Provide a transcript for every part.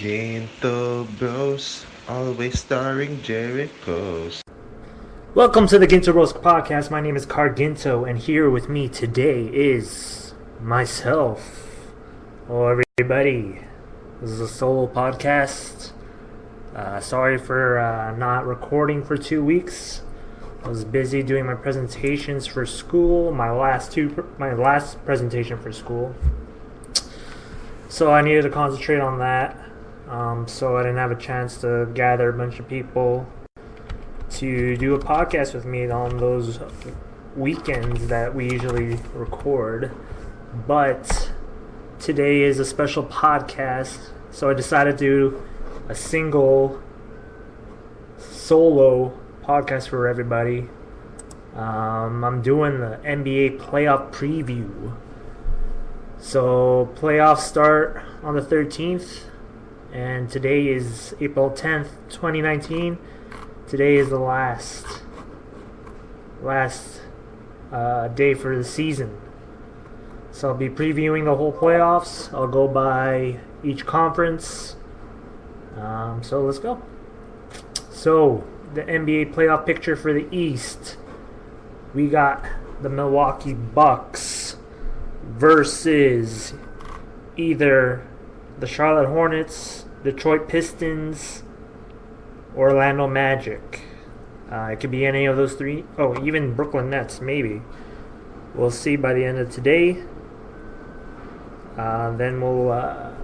Guinto Bros, always starring Jerichos. Welcome to the Guinto Bros podcast. My name is Karr Guinto, and here with me today is myself. Hello, everybody. This is a solo podcast. Sorry for not recording for 2 weeks. I was busy doing my presentations for school. My last presentation for school. So I needed to concentrate on that. So I didn't have a chance to gather a bunch of people to do a podcast with me on those weekends that we usually record. But today is a special podcast, so I decided to do a solo podcast for everybody. I'm doing the NBA playoff preview. So playoffs start on the 13th, and today is April 10th, 2019. Today is the last day for the season. So I'll be previewing the whole playoffs. I'll go by each conference. So let's go. So the NBA playoff picture for the East. We got the Milwaukee Bucks versus either the Charlotte Hornets, Detroit Pistons, Orlando Magic. It could be any of those three. Oh, even Brooklyn Nets, maybe. We'll see by the end of today. Then we'll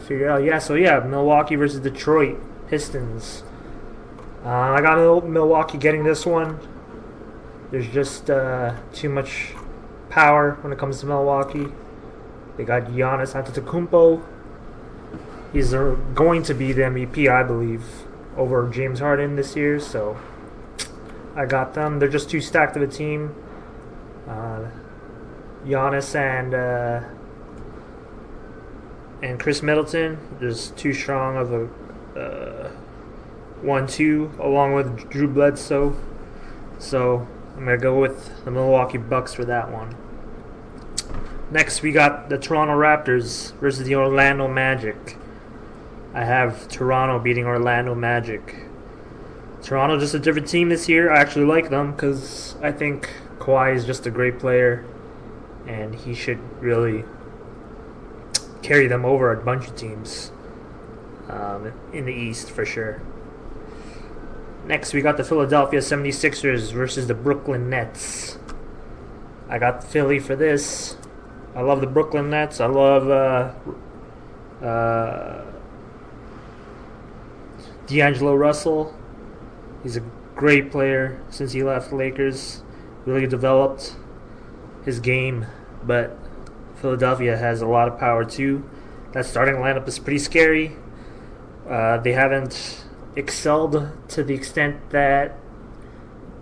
figure out. Milwaukee versus Detroit Pistons. I got Milwaukee getting this one. There's just too much power when it comes to Milwaukee. They got Giannis Antetokounmpo. He's going to be the MVP, I believe, over James Harden this year. So I got them. They're just too stacked of a team. Giannis and Chris Middleton, just too strong of a 1-2, along with Drew Bledsoe. So I'm going to go with the Milwaukee Bucks for that one. Next, we got the Toronto Raptors versus the Orlando Magic. I have Toronto beating Orlando Magic. Toronto just a different team this year. I actually like them because I think Kawhi is just a great player, and he should really carry them over a bunch of teams in the East for sure. Next, we got the Philadelphia 76ers versus the Brooklyn Nets. I got Philly for this. I love the Brooklyn Nets. I love D'Angelo Russell. He's a great player since he left the Lakers. Really developed his game, but Philadelphia has a lot of power too. That starting lineup is pretty scary. They haven't excelled to the extent that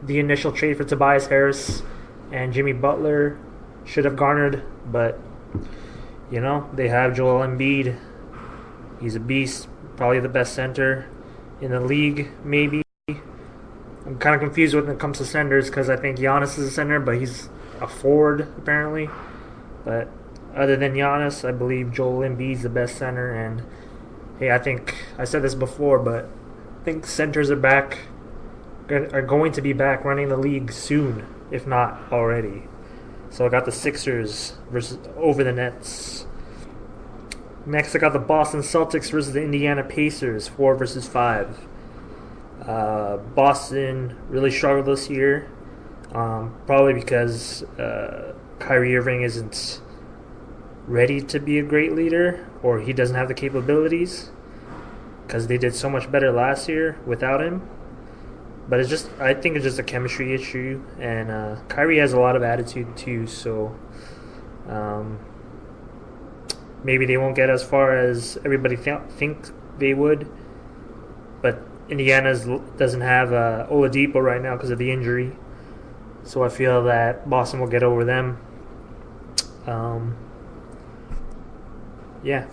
the initial trade for Tobias Harris and Jimmy Butler should have garnered, but they have Joel Embiid. He's a beast, probably the best center in the league, maybe. I'm kind of confused when it comes to centers because I think Giannis is a center, but he's a forward apparently. But other than Giannis, I believe Joel Embiid's the best center. And hey, I think I said this before, but I think centers are going to be back running the league soon, if not already. So I got the Sixers over the Nets. Next, I got the Boston Celtics versus the Indiana Pacers, 4 versus 5. Boston really struggled this year, probably because Kyrie Irving isn't ready to be a great leader, or he doesn't have the capabilities, because they did so much better last year without him. But I think it's just a chemistry issue, and Kyrie has a lot of attitude too, so maybe they won't get as far as everybody think they would. But Indiana doesn't have Oladipo right now because of the injury, so I feel that Boston will get over them.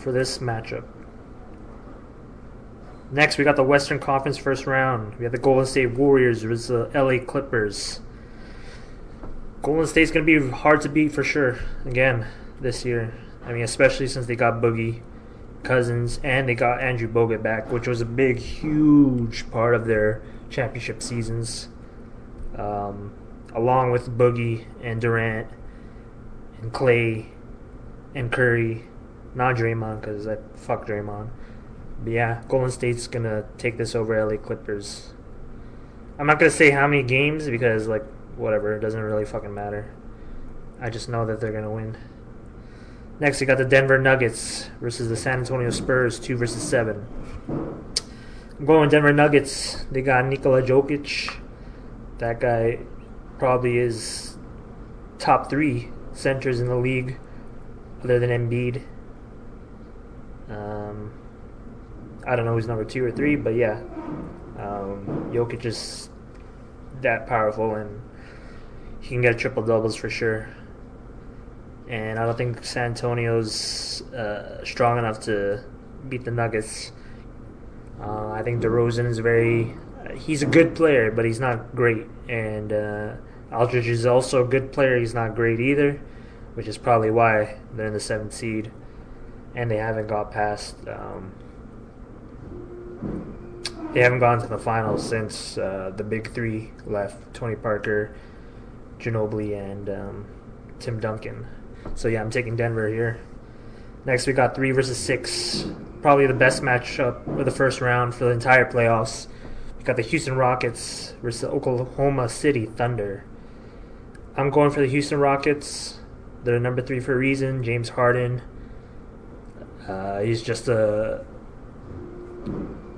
For this matchup. Next, we got the Western Conference first round. We have the Golden State Warriors versus the LA Clippers. Golden State's going to be hard to beat for sure, again, this year. I mean, especially since they got Boogie Cousins, and they got Andrew Bogut back, which was a big, huge part of their championship seasons. Along with Boogie and Durant and Clay and Curry, not Draymond because I fuck Draymond. But yeah, Golden State's gonna take this over LA Clippers. I'm not gonna say how many games because like whatever, it doesn't really fucking matter. I just know that they're gonna win. Next, we got the Denver Nuggets versus the San Antonio Spurs, 2 versus 7. I'm going with Denver Nuggets. They got Nikola Jokic. That guy probably is top 3 centers in the league, other than Embiid. I don't know who's number 2 or 3, but yeah, Jokic is that powerful, and he can get triple doubles for sure. And I don't think San Antonio's strong enough to beat the Nuggets. I think DeRozan is he's a good player, but he's not great. And Aldridge is also a good player. He's not great either, which is probably why they're in the 7th seed. And they haven't got past... they haven't gone to the finals since the big 3 left. Tony Parker, Ginobili, and Tim Duncan. So yeah, I'm taking Denver here. Next, we got 3 versus 6. Probably the best matchup of the first round for the entire playoffs. We got the Houston Rockets versus the Oklahoma City Thunder. I'm going for the Houston Rockets. They're number 3 for a reason. James Harden. He's just a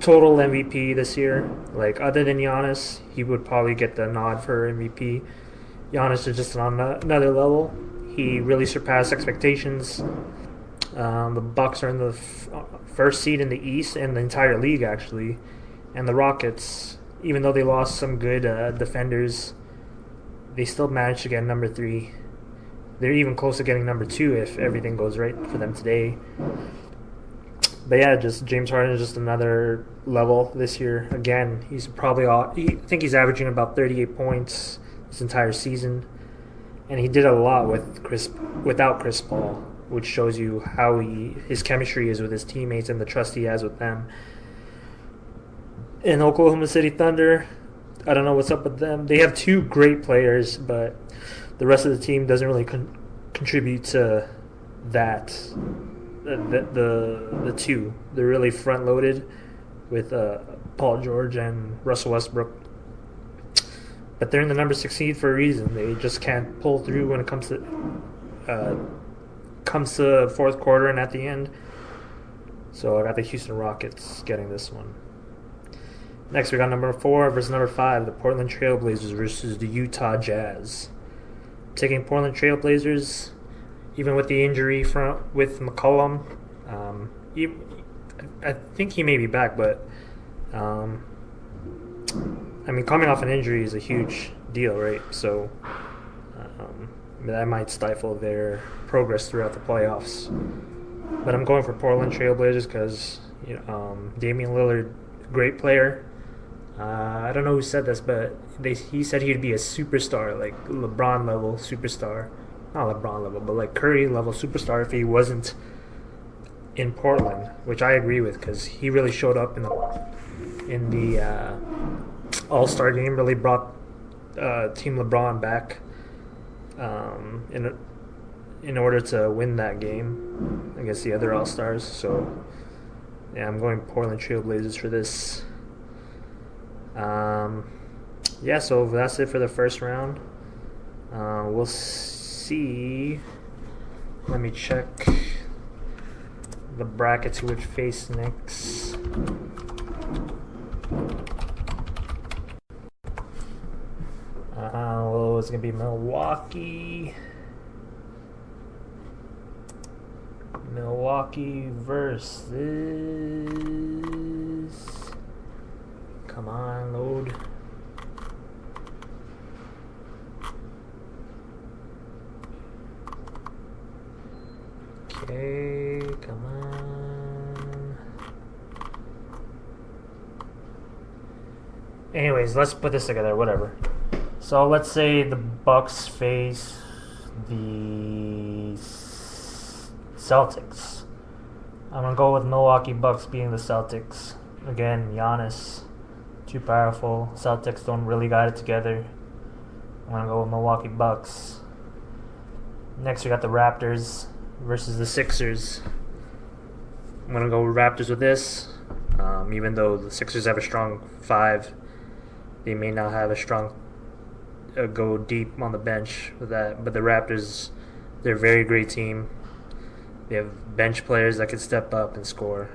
total MVP this year. Like, other than Giannis, he would probably get the nod for MVP. Giannis is just on another level. He really surpassed expectations. The Bucks are in the first seed in the East and the entire league, actually. And the Rockets, even though they lost some good defenders, they still managed to get number 3. They're even close to getting number 2 if everything goes right for them today. But yeah, just James Harden is just another level this year. Again, he's probably I think he's averaging about 38 points this entire season. And he did a lot without Chris Paul, which shows you how his chemistry is with his teammates and the trust he has with them. In Oklahoma City Thunder, I don't know what's up with them. They have 2 great players, but the rest of the team doesn't really contribute to that. The 2, they're really front loaded with Paul George and Russell Westbrook. But they're in the number 6 seed for a reason. They just can't pull through when it comes to fourth quarter and at the end. So I got the Houston Rockets getting this one. Next, we got number 4 versus number 5, the Portland Trailblazers versus the Utah Jazz. Taking Portland Trailblazers, even with the injury with McCollum. I think he may be back, but coming off an injury is a huge deal, right? So that might stifle their progress throughout the playoffs. But I'm going for Portland Trailblazers because Damian Lillard, great player. I don't know who said this, but he said he'd be a superstar, like LeBron level superstar. Not LeBron level, but like Curry level superstar if he wasn't in Portland, which I agree with because he really showed up in the All-Star game, really brought Team LeBron back in order to win that game against the other All-Stars. So yeah, I'm going Portland Trailblazers for this. So that's it for the first round. We'll see. Let me check the brackets who would face next. It's going to be Milwaukee. Milwaukee versus... Come on, load. Okay, come on. Anyways, let's put this together, whatever. So let's say the Bucks face the Celtics. I'm gonna go with Milwaukee Bucks beating the Celtics. Again, Giannis, too powerful. Celtics don't really got it together. I'm gonna go with Milwaukee Bucks. Next, we got the Raptors versus the Sixers. I'm gonna go with Raptors with this. Even though the Sixers have a strong five, they may not have a strong go deep on the bench with that. But the Raptors, they're a very great team. They have bench players that can step up and score.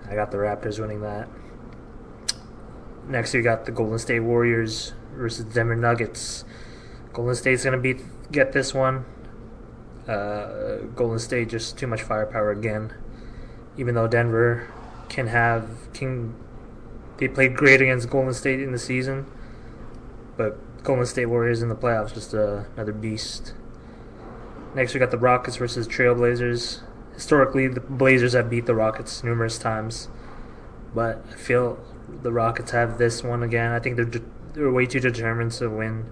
I got the Raptors winning that. Next, we got the Golden State Warriors versus Denver Nuggets. Golden State's gonna get this one. Golden State just too much firepower again. Even though Denver they played great against Golden State in the season, but Golden State Warriors in the playoffs just another beast. Next, we got the Rockets versus Trailblazers. Historically, the Blazers have beat the Rockets numerous times, but I feel the Rockets have this one again. I think they're way too determined to win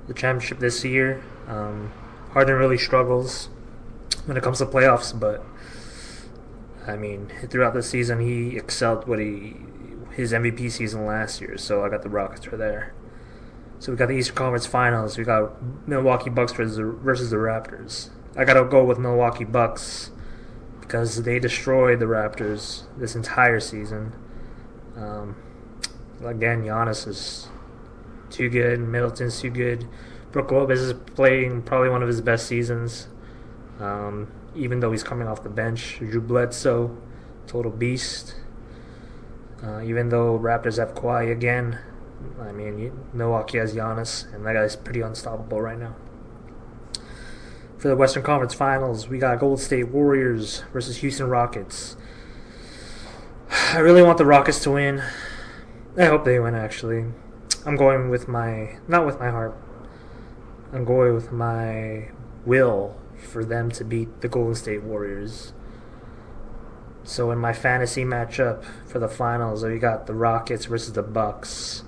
the championship this year. Harden really struggles when it comes to playoffs, but I mean, throughout the season, he excelled his MVP season last year. So I got the Rockets for there. So we got the Eastern Conference Finals. We got Milwaukee Bucks versus the Raptors. I gotta go with Milwaukee Bucks because they destroyed the Raptors this entire season. Again, Giannis is too good. Middleton's too good. Brook Lopez is playing probably one of his best seasons. Even though he's coming off the bench. Drew Bledsoe, total beast. Even though Raptors have Kawhi again, I mean, Milwaukee has Giannis, and that guy's pretty unstoppable right now. For the Western Conference Finals, we got Golden State Warriors versus Houston Rockets. I really want the Rockets to win. I hope they win, actually. I'm going with not with my heart. I'm going with my will for them to beat the Golden State Warriors. So in my fantasy matchup for the finals, we got the Rockets versus the Bucks.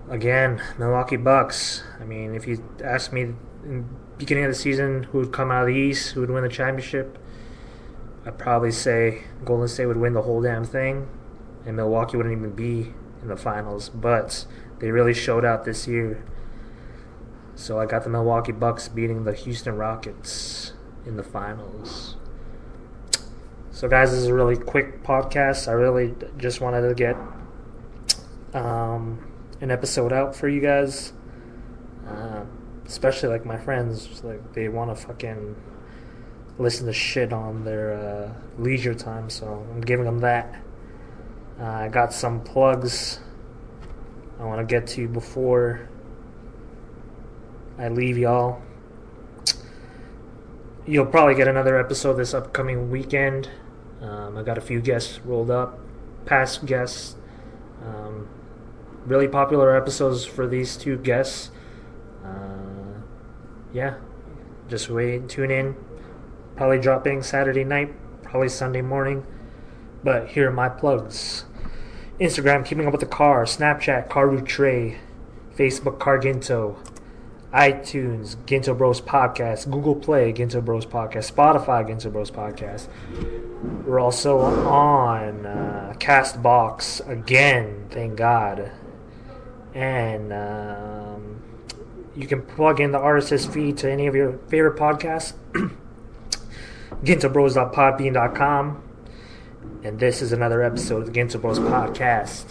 Again, Milwaukee Bucks. I mean, if you asked me in the beginning of the season who would come out of the East, who would win the championship, I'd probably say Golden State would win the whole damn thing, and Milwaukee wouldn't even be in the finals. But they really showed out this year. So I got the Milwaukee Bucks beating the Houston Rockets in the finals. So guys, this is a really quick podcast. I really just wanted to get an episode out for you guys. Especially like my friends, like they want to fucking listen to shit on their leisure time, so I'm giving them that. I got some plugs I want to get to before I leave y'all. You'll probably get another episode this upcoming weekend. I got a few guests rolled up, past guests. Really popular episodes for these two guests. Yeah, just wait, tune in. Probably dropping Saturday night, probably Sunday morning. But here are my plugs. Instagram, Keeping Up with the Karr. Snapchat, Karr Trey. Facebook, Karr Guinto. iTunes, Guinto Bros Podcast. Google Play, Guinto Bros Podcast. Spotify, Guinto Bros Podcast. We're also on Castbox again, thank God. And you can plug in the RSS feed to any of your favorite podcasts. GuintoBros.podbean.com. And this is another episode of the Guinto Bros Podcast.